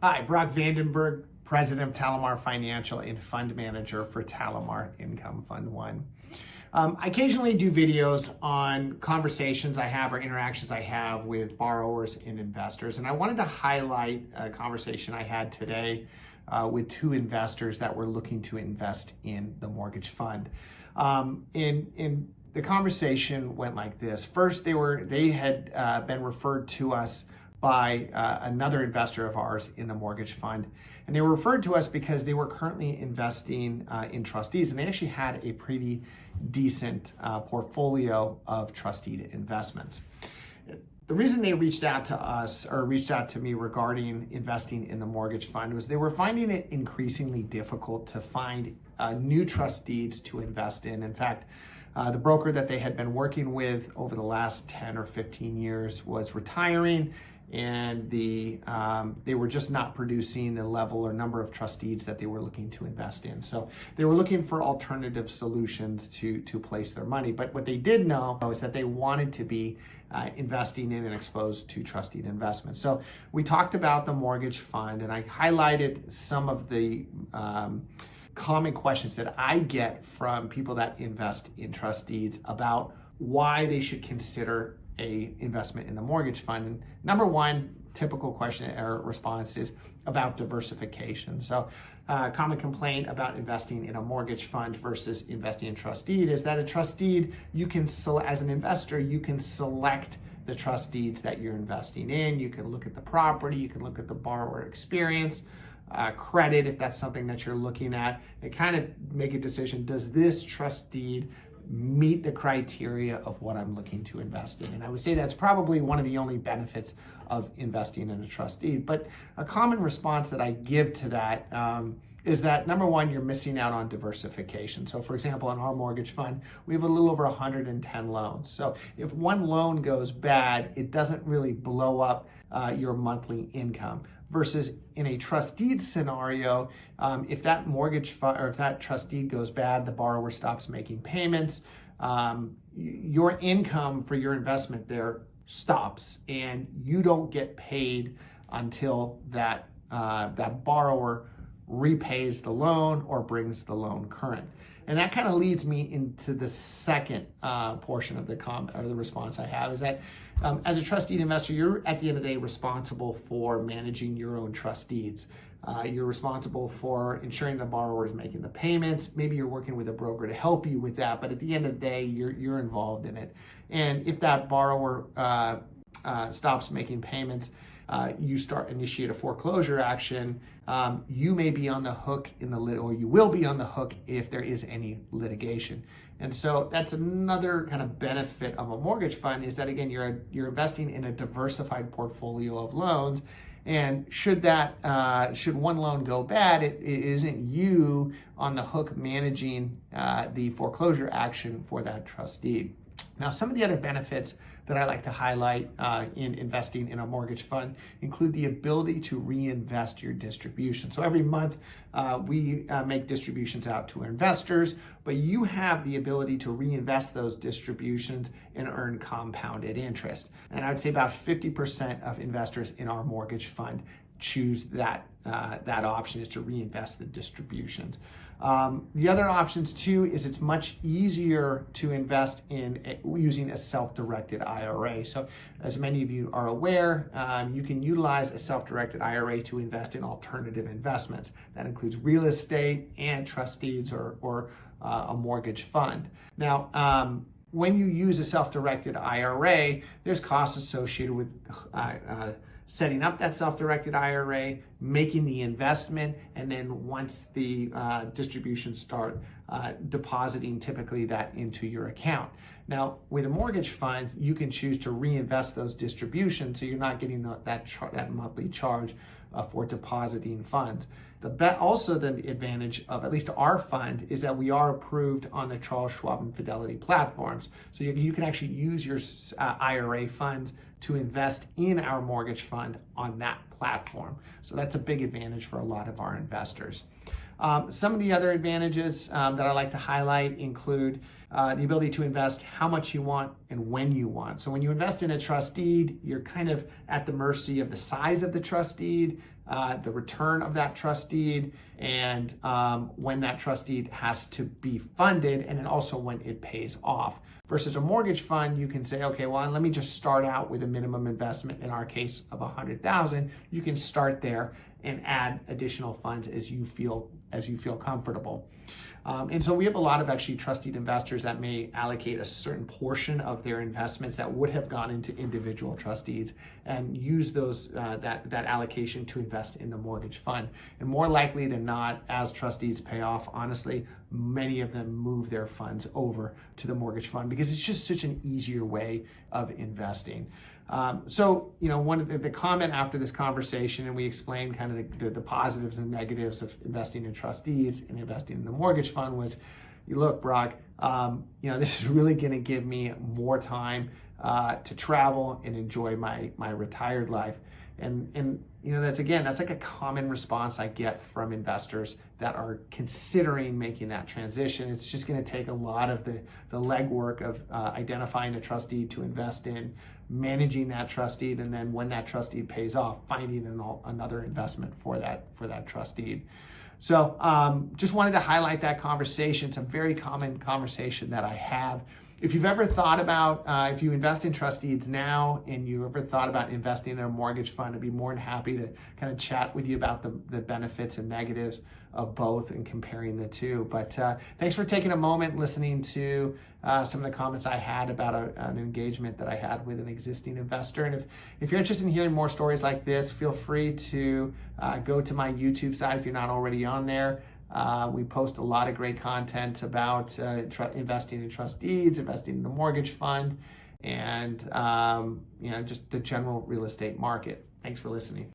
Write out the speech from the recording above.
Hi, Brock Vandenberg, President of TaliMar Financial and Fund Manager for TaliMar Income Fund I. I occasionally do videos on conversations I have or interactions I have with borrowers and investors, and I wanted to highlight a conversation I had today with two investors that were looking to invest in the mortgage fund. In the conversation went like this. First, they had been referred to us by another investor of ours in the mortgage fund. And they were referred to us because they were currently investing in TrustDeeds, and they actually had a pretty decent portfolio of TrustDeed investments. The reason they reached out to us or reached out to me regarding investing in the mortgage fund was they were finding it increasingly difficult to find new TrustDeeds to invest in. In fact, the broker that they had been working with over the last 10 or 15 years was retiring, and they were just not producing the level or number of TrustDeeds that they were looking to invest in. So they were looking for alternative solutions to place their money. But what they did know is that they wanted to be investing in and exposed to TrustDeed investments. So we talked about the mortgage fund, and I highlighted some of the common questions that I get from people that invest in TrustDeeds about why they should consider a investment in the mortgage fund. And number one typical question or response is about diversification. So common complaint about investing in a mortgage fund versus investing in TrustDeed is that a TrustDeed, you can as an investor, you can select the TrustDeeds that you're investing in. You can look at the property, you can look at the borrower experience, credit, if that's something that you're looking at, and kind of make a decision, does this TrustDeed meet the criteria of what I'm looking to invest in? And I would say that's probably one of the only benefits of investing in a TrustDeed. But a common response that I give to that is that, number one, you're missing out on diversification. So for example, in our mortgage fund, we have a little over 110 loans. So if one loan goes bad, it doesn't really blow up your monthly income. Versus in a TrustDeed scenario, if that mortgage fund or if that TrustDeed goes bad, the borrower stops making payments, your income for your investment there stops, and you don't get paid until that borrower repays the loan or brings the loan current. And that kind of leads me into the second portion of the response I have is that as a TrustDeed investor, you're at the end of the day responsible for managing your own TrustDeeds. You're responsible for ensuring the borrower is making the payments. Maybe you're working with a broker to help you with that, but at the end of the day, you're involved in it. And if that borrower stops making payments, you initiate a foreclosure action, you may be on the hook or you will be on the hook if there is any litigation. And so that's another kind of benefit of a mortgage fund is that, again, you're investing in a diversified portfolio of loans. And should one loan go bad, it isn't you on the hook managing the foreclosure action for that TrustDeed. Now, some of the other benefits that I like to highlight in investing in a mortgage fund include the ability to reinvest your distribution. So every month we make distributions out to investors, but you have the ability to reinvest those distributions and earn compounded interest. And I'd say about 50% of investors in our mortgage fund choose that option, is to reinvest the distributions. The other options too is it's much easier to invest in using a self-directed IRA. So as many of you are aware, you can utilize a self-directed IRA to invest in alternative investments. That includes real estate and TrustDeeds or a mortgage fund. Now, when you use a self-directed IRA, there's costs associated with setting up that self-directed IRA, making the investment, and then once the distributions start, depositing typically that into your account. Now, with a mortgage fund, you can choose to reinvest those distributions, so you're not getting that monthly charge for depositing funds. Also, the advantage of at least our fund is that we are approved on the Charles Schwab and Fidelity platforms. So you can actually use your IRA funds to invest in our mortgage fund on that platform. So that's a big advantage for a lot of our investors. Some of the other advantages that I like to highlight include the ability to invest how much you want and when you want. So when you invest in a TrustDeed, you're kind of at the mercy of the size of the TrustDeed, the return of that trust deed, and when that trust deed has to be funded, and then also when it pays off. Versus a mortgage fund, you can say, okay, well, let me just start out with a minimum investment, in our case of $100,000. You can start there and add additional funds as you feel comfortable. And so we have a lot of actually trust deed investors that may allocate a certain portion of their investments that would have gone into individual trust deeds and use those that allocation to invest in the mortgage fund. And more likely than not, as trust deeds pay off, honestly, many of them move their funds over to the mortgage fund because it's just such an easier way of investing. So, one of the comment after this conversation, and we explained kind of the positives and negatives of investing in trust deeds and investing in the mortgage fund, was, you look, Brock, this is really going to give me more time to travel and enjoy my retired life. And that's like a common response I get from investors that are considering making that transition. It's just going to take a lot of the legwork of identifying a trust deed to invest in, managing that trust deed, and then when that trust deed pays off, finding another investment for that trust deed. So just wanted to highlight that conversation. It's a very common conversation that I have. If you've ever thought about, if you invest in trust deeds now and you ever thought about investing in a mortgage fund, I'd be more than happy to kind of chat with you about the benefits and negatives of both and comparing the two. But thanks for taking a moment listening to some of the comments I had about an engagement that I had with an existing investor. And if you're interested in hearing more stories like this, feel free to go to my YouTube side if you're not already on there. We post a lot of great content about investing in trust deeds, investing in the mortgage fund, and just the general real estate market. Thanks for listening.